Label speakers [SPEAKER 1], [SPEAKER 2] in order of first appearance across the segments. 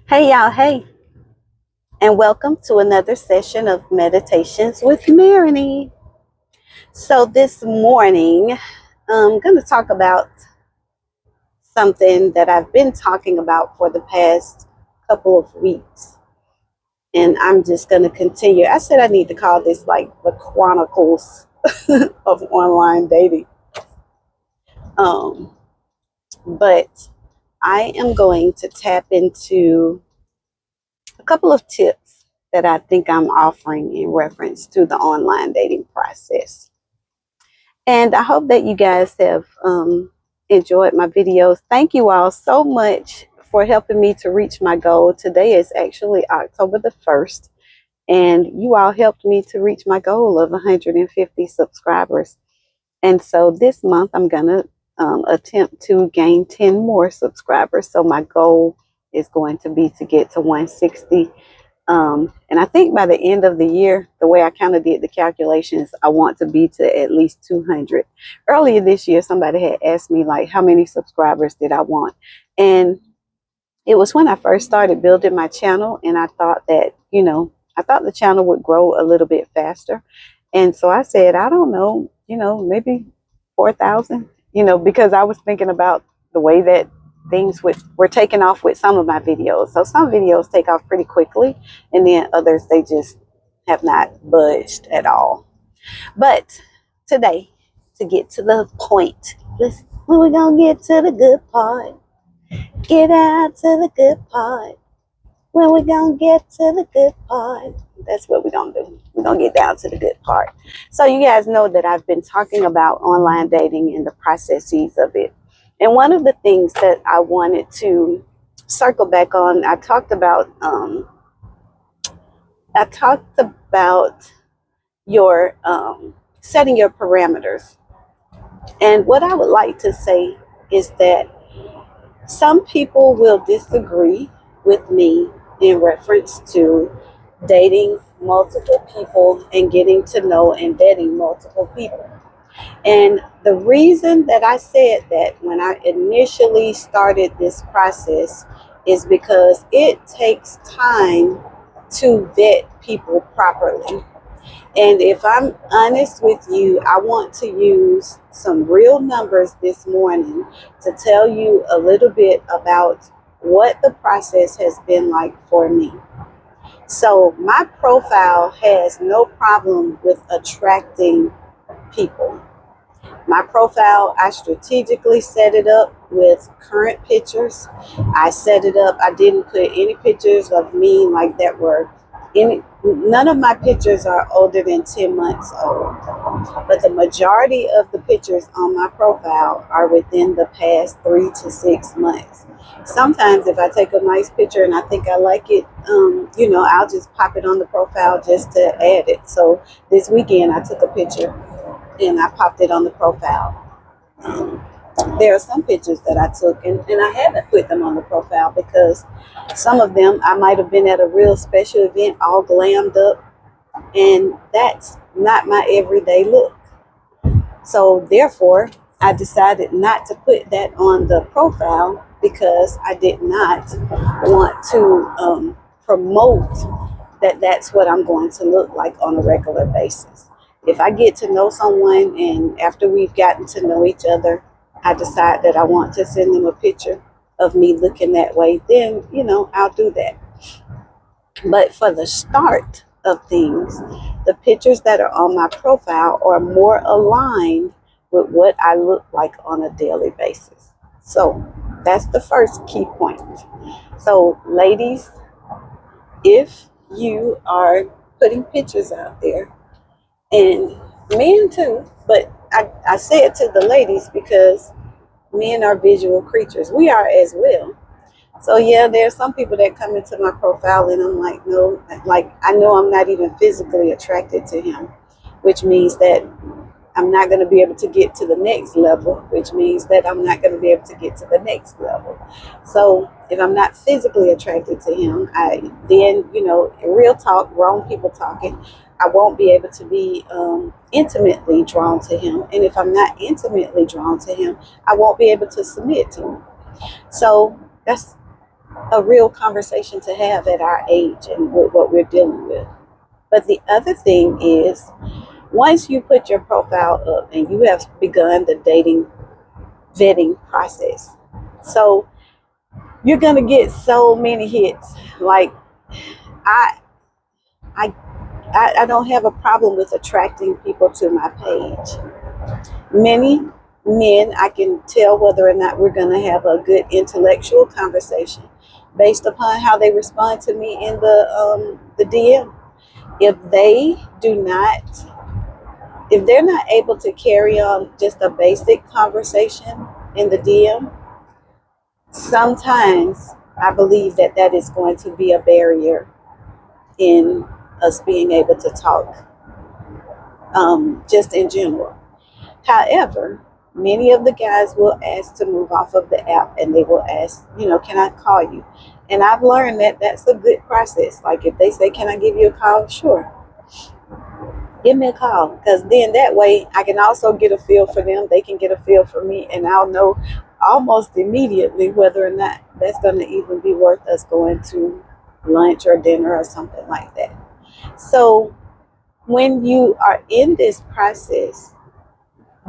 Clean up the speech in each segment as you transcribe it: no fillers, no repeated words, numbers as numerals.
[SPEAKER 1] Hey y'all, hey, and welcome to another session of Meditations with Marigny. So this morning, I'm going to talk about something that I've been talking about for the past couple of weeks. And I'm just going to continue. I said I need to call this like the Chronicles of online dating. Um, but I am going to tap into a couple of tips that I think I'm offering in reference to the online dating process. And I hope that you guys have enjoyed my videos. Thank you all so much for helping me to reach my goal. Today is actually October the 1st, and you all helped me to reach my goal of 150 subscribers. And so this month I'm going to attempt to gain 10 more subscribers. So my goal is going to be to get to 160. And I think by the end of the year, the way I kind of did the calculations, I want to be to at least 200. Earlier this year, somebody had asked me, like, how many subscribers did I want? And it was when I first started building my channel, and I thought that, I thought the channel would grow a little bit faster. And so I said, I don't know, maybe 4,000, because I was thinking about the way that things were taking off with some of my videos. So some videos take off pretty quickly, and then others, they just have not budged at all. But today, to get to the point, listen, when we gonna get to the good part, get out to the good part. When we gonna get to the good part, that's what we're gonna do. We're gonna get down to the good part. So you guys know that I've been talking about online dating and the processes of it. And one of the things that I wanted to circle back on, I talked about your setting your parameters. And what I would like to say is that some people will disagree with me in reference to dating multiple people and getting to know and vetting multiple people. And the reason that I said that when I initially started this process is because it takes time to vet people properly. And if I'm honest with you, I want to use some real numbers this morning to tell you a little bit about what the process has been like for me. So my profile has no problem with attracting people. My profile, I strategically set it up with current pictures. I set it up, I didn't put any pictures of me like that were none of my pictures are older than 10 months old. But the majority of the pictures on my profile are within the past 3 to 6 months. Sometimes if I take a nice picture and I think I like it, I'll just pop it on the profile just to add it. So this weekend I took a picture and I popped it on the profile. There are some pictures that I took and I haven't put them on the profile because some of them I might have been at a real special event all glammed up, and that's not my everyday look. So therefore, I decided not to put that on the profile because I did not want to promote that that's what I'm going to look like on a regular basis. If I get to know someone and after we've gotten to know each other, I decide that I want to send them a picture of me looking that way, then, I'll do that. But for the start of things, the pictures that are on my profile are more aligned with what I look like on a daily basis. So that's the first key point. So ladies, if you are putting pictures out there, and men too, but I say it to the ladies because men are visual creatures. We are as well. So yeah, there are some people that come into my profile and I'm like, no, like I know I'm not even physically attracted to him, which means that I'm not going to be able to get to the next level, which means that I'm not going to be able to get to the next level. So if I'm not physically attracted to him, then, real talk, grown people talking, I won't be able to be intimately drawn to him. And if I'm not intimately drawn to him, I won't be able to submit to him. So that's a real conversation to have at our age and with what we're dealing with. But the other thing is, once you put your profile up and you have begun the dating vetting process, so you're gonna get so many hits. Like I, I, I don't have a problem with attracting people to my page. Many men, I can tell whether or not we're gonna have a good intellectual conversation based upon how they respond to me in the DM. If they do not, if they're not able to carry on just a basic conversation in the DM, sometimes I believe that that is going to be a barrier in us being able to talk, just in general. However, many of the guys will ask to move off of the app and they will ask, can I call you? And I've learned that that's a good process. Like if they say, can I give you a call? Sure. Give me a call, because then that way I can also get a feel for them. They can get a feel for me, and I'll know almost immediately whether or not that's going to even be worth us going to lunch or dinner or something like that. So when you are in this process,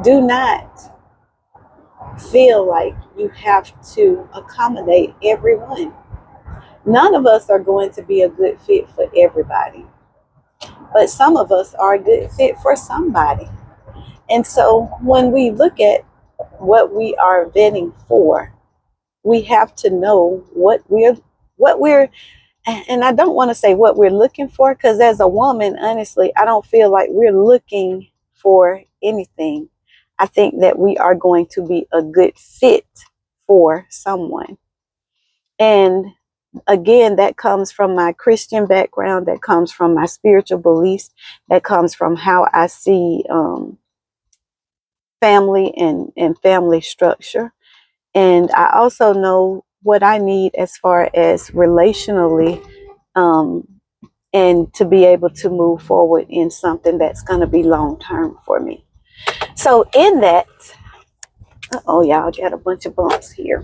[SPEAKER 1] do not feel like you have to accommodate everyone. None of us are going to be a good fit for everybody, but some of us are a good fit for somebody. And so when we look at what we are vetting for, we have to know what we're and I don't want to say what we're looking for, because as a woman, honestly, I don't feel like we're looking for anything. I think that we are going to be a good fit for someone. And again, that comes from my Christian background, that comes from my spiritual beliefs, that comes from how I see family and family structure. And I also know what I need as far as relationally, um, and to be able to move forward in something that's going to be long term for me. So in that, oh y'all got a bunch of bumps here.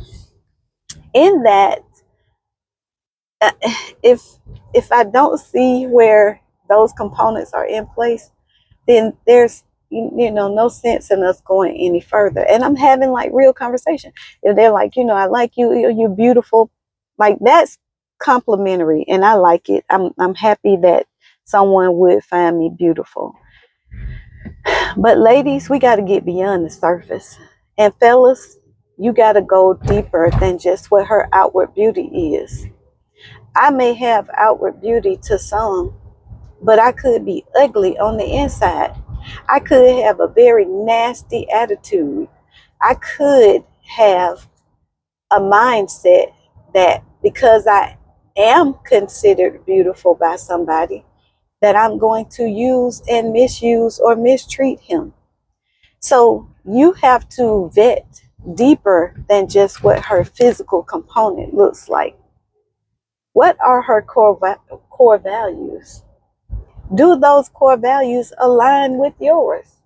[SPEAKER 1] In that, uh, if if I don't see where those components are in place, then there's no sense in us going any further. And I'm having like real conversation. If they're like, I like you, you're beautiful, like that's complimentary, and I like it. I'm happy that someone would find me beautiful. But ladies, we got to get beyond the surface. And fellas, you got to go deeper than just what her outward beauty is. I may have outward beauty to some, but I could be ugly on the inside. I could have a very nasty attitude. I could have a mindset that because I am considered beautiful by somebody, that I'm going to use and misuse or mistreat him. So you have to vet deeper than just what her physical component looks like. What are her core values? Do those core values align with yours?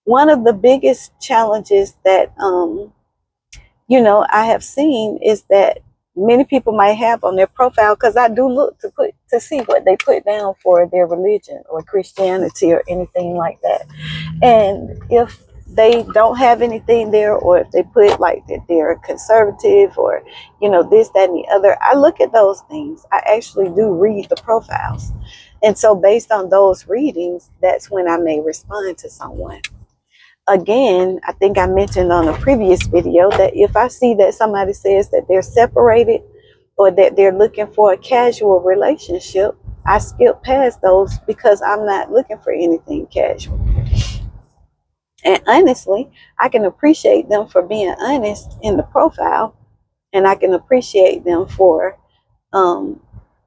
[SPEAKER 1] One of the biggest challenges that I have seen is that many people might have on their profile, because I do look to see what they put down for their religion or Christianity or anything like that. And if they don't have anything there, or if they put like that they're conservative or this, that, and the other, I look at those things. I actually do read the profiles. And so based on those readings, that's when I may respond to someone. Again, I think I mentioned on a previous video that if I see that somebody says that they're separated or that they're looking for a casual relationship, I skip past those because I'm not looking for anything casual. And honestly, I can appreciate them for being honest in the profile, and I can appreciate them for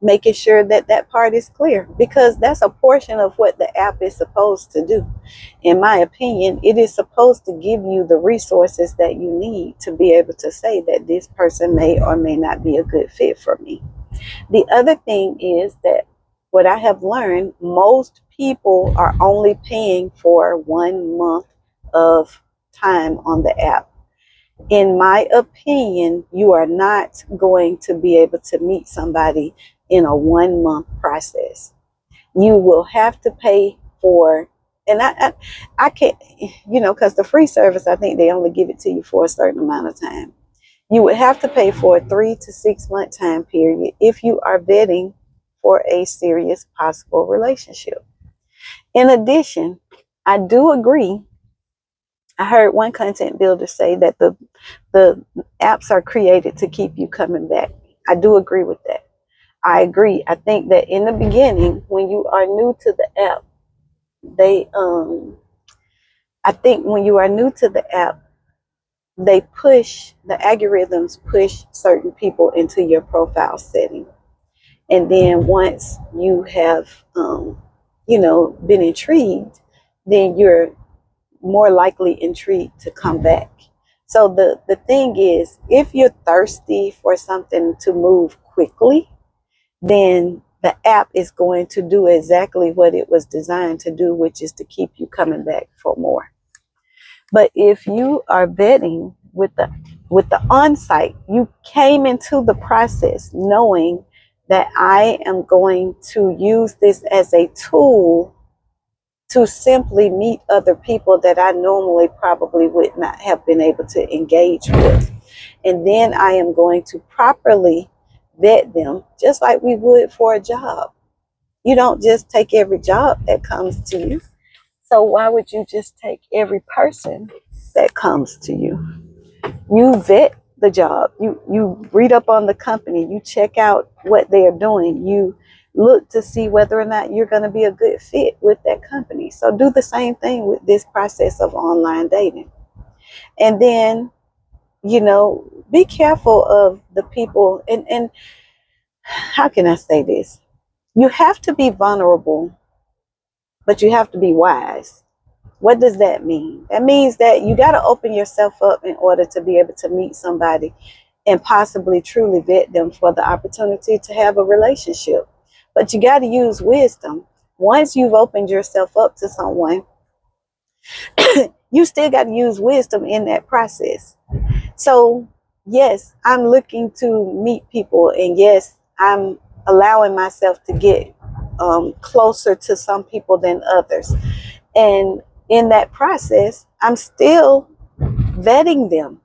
[SPEAKER 1] making sure that that part is clear, because that's a portion of what the app is supposed to do. In my opinion, it is supposed to give you the resources that you need to be able to say that this person may or may not be a good fit for me. The other thing is that what I have learned, most people are only paying for 1 month of time on the app. In my opinion, you are not going to be able to meet somebody in a 1 month process. You will have to pay for, and I can't, because the free service, I think they only give it to you for a certain amount of time. You would have to pay for a 3 to 6 month time period if you are vetting for a serious possible relationship. In addition, I do agree. I heard one content builder say that the apps are created to keep you coming back. I do agree with that. I agree. I think that in the beginning, when you are new to the app, they I think when you are new to the app, the algorithms push certain people into your profile setting. And then once you have been intrigued, then you're more likely intrigued to come back. So the thing is, if you're thirsty for something to move quickly, then the app is going to do exactly what it was designed to do, which is to keep you coming back for more. But if you are vetting with the on-site, you came into the process knowing that I am going to use this as a tool to simply meet other people that I normally probably would not have been able to engage with. And then I am going to properly vet them just like we would for a job. You don't just take every job that comes to you. So why would you just take every person that comes to you? You vet the job. You read up on the company. You check out what they are doing. You look to see whether or not you're going to be a good fit with that company. So do the same thing with this process of online dating. And then, be careful of the people. And how can I say this? You have to be vulnerable, but you have to be wise. What does that mean? That means that you got to open yourself up in order to be able to meet somebody and possibly truly vet them for the opportunity to have a relationship. But you got to use wisdom. Once you've opened yourself up to someone, you still got to use wisdom in that process. So, yes, I'm looking to meet people, and yes, I'm allowing myself to get closer to some people than others. And in that process, I'm still vetting them.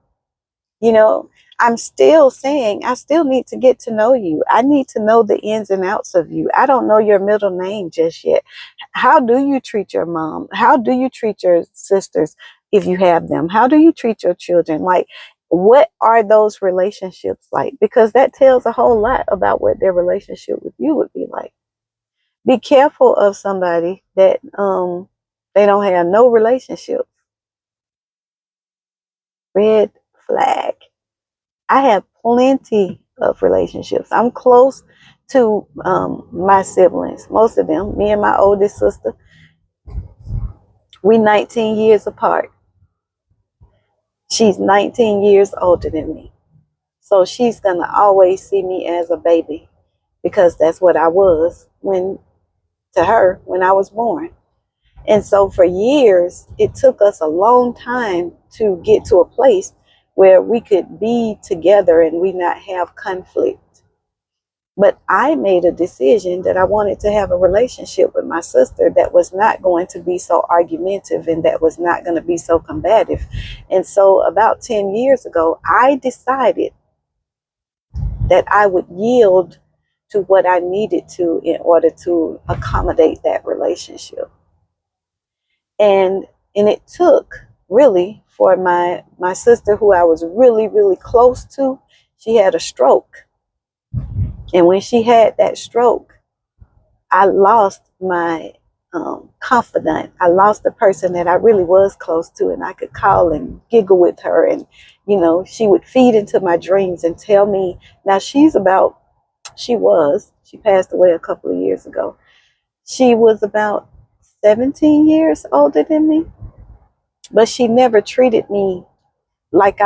[SPEAKER 1] You know, I'm still saying, I still need to get to know you. I need to know the ins and outs of you. I don't know your middle name just yet. How do you treat your mom? How do you treat your sisters if you have them? How do you treat your children? Like, what are those relationships like? Because that tells a whole lot about what their relationship with you would be like. Be careful of somebody that they don't have no relationship. Red flag. I have plenty of relationships. I'm close to my siblings, most of them. Me and my oldest sister, we 19 years apart. She's 19 years older than me. So she's going to always see me as a baby because that's what I was to her when I was born. And so for years, it took us a long time to get to a place where we could be together and we not have conflict. But I made a decision that I wanted to have a relationship with my sister that was not going to be so argumentative and that was not going to be so combative. And so about 10 years ago, I decided that I would yield to what I needed to in order to accommodate that relationship. And it took really for my sister, who I was really, really close to, she had a stroke. And when she had that stroke, I lost my confidant. I lost the person that I really was close to, and I could call and giggle with her. And, she would feed into my dreams and tell me. Now she passed away a couple of years ago. She was about 17 years older than me, but she never treated me like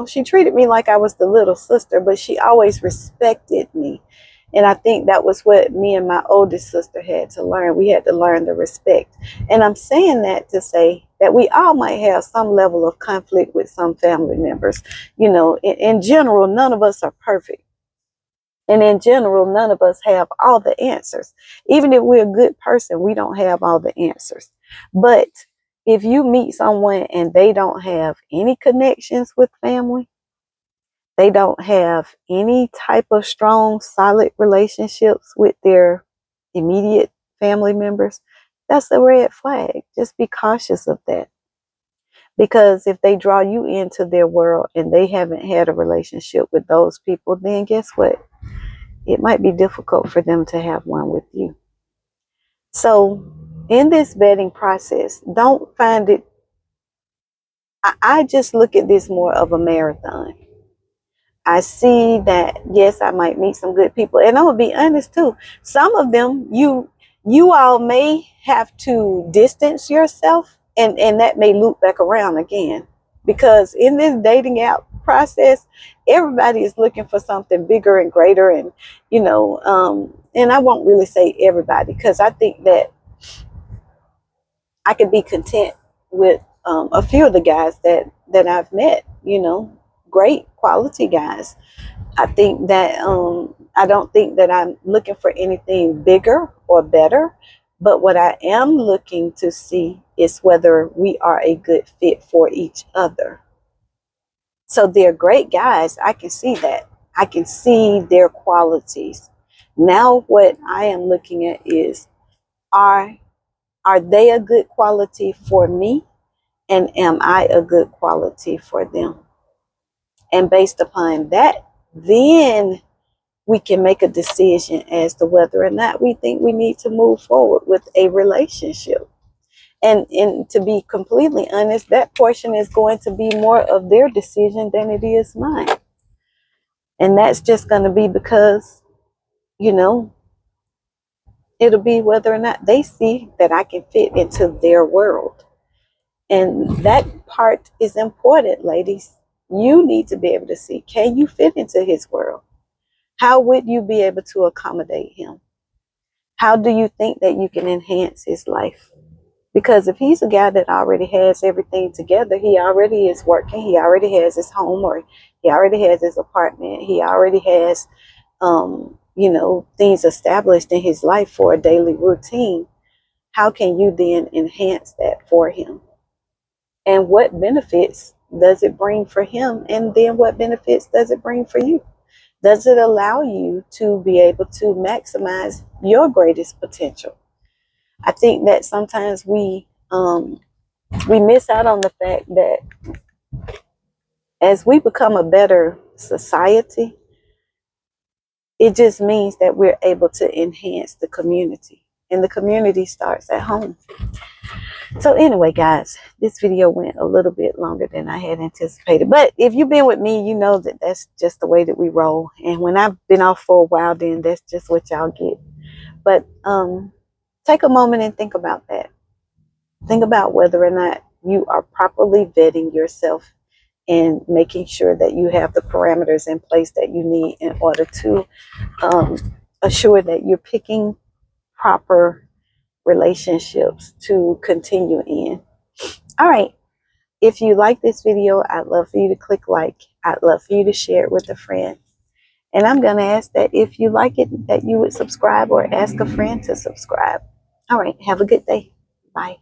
[SPEAKER 1] she treated me like I was the little sister, but she always respected me. And I think that was what me and my oldest sister had to learn. We had to learn the respect. And I'm saying that to say that we all might have some level of conflict with some family members. You know, in general, none of us are perfect. And in general, none of us have all the answers. Even if we're a good person, we don't have all the answers. But if you meet someone and they don't have any connections with family, they don't have any type of strong, solid relationships with their immediate family members, that's a red flag. Just be cautious of that. Because if they draw you into their world and they haven't had a relationship with those people, then guess what? It might be difficult for them to have one with you. So, in this vetting process, don't find it. I just look at this more of a marathon. I see that, yes, I might meet some good people, and I'm gonna be honest too. Some of them, you all may have to distance yourself, and that may loop back around again, because in this dating app process, everybody is looking for something bigger and greater, and and I won't really say everybody, because I think that I could be content with a few of the guys that I've met. Great quality guys. I think that I don't think that I'm looking for anything bigger or better, but what I am looking to see is whether we are a good fit for each other. So they're great guys. I can see that. I can see their qualities. Now what I am looking at is, are they a good quality for me, and am I a good quality for them? And based upon that, then we can make a decision as to whether or not we think we need to move forward with a relationship. And to be completely honest, that portion is going to be more of their decision than it is mine. And that's just going to be because, you know, it'll be whether or not they see that I can fit into their world. And that part is important, ladies. You need to be able to see, can you fit into his world? How would you be able to accommodate him? How do you think that you can enhance his life? Because if he's a guy that already has everything together, he already is working, he already has his home, or he already has his apartment, he already has, things established in his life for a daily routine, how can you then enhance that for him? And what benefits does it bring for him? And then what benefits does it bring for you? Does it allow you to be able to maximize your greatest potential? I think that sometimes we miss out on the fact that as we become a better society, it just means that we're able to enhance the community. And the community starts at home. So anyway, guys, this video went a little bit longer than I had anticipated. But if you've been with me, you know that that's just the way that we roll. And when I've been off for a while, then that's just what y'all get. But take a moment and think about that. Think about whether or not you are properly vetting yourself and making sure that you have the parameters in place that you need in order to assure that you're picking proper relationships to continue in. All right. If you like this video, I'd love for you to click like. I'd love for you to share it with a friend. And I'm going to ask that if you like it, that you would subscribe or ask a friend to subscribe. All right. Have a good day. Bye.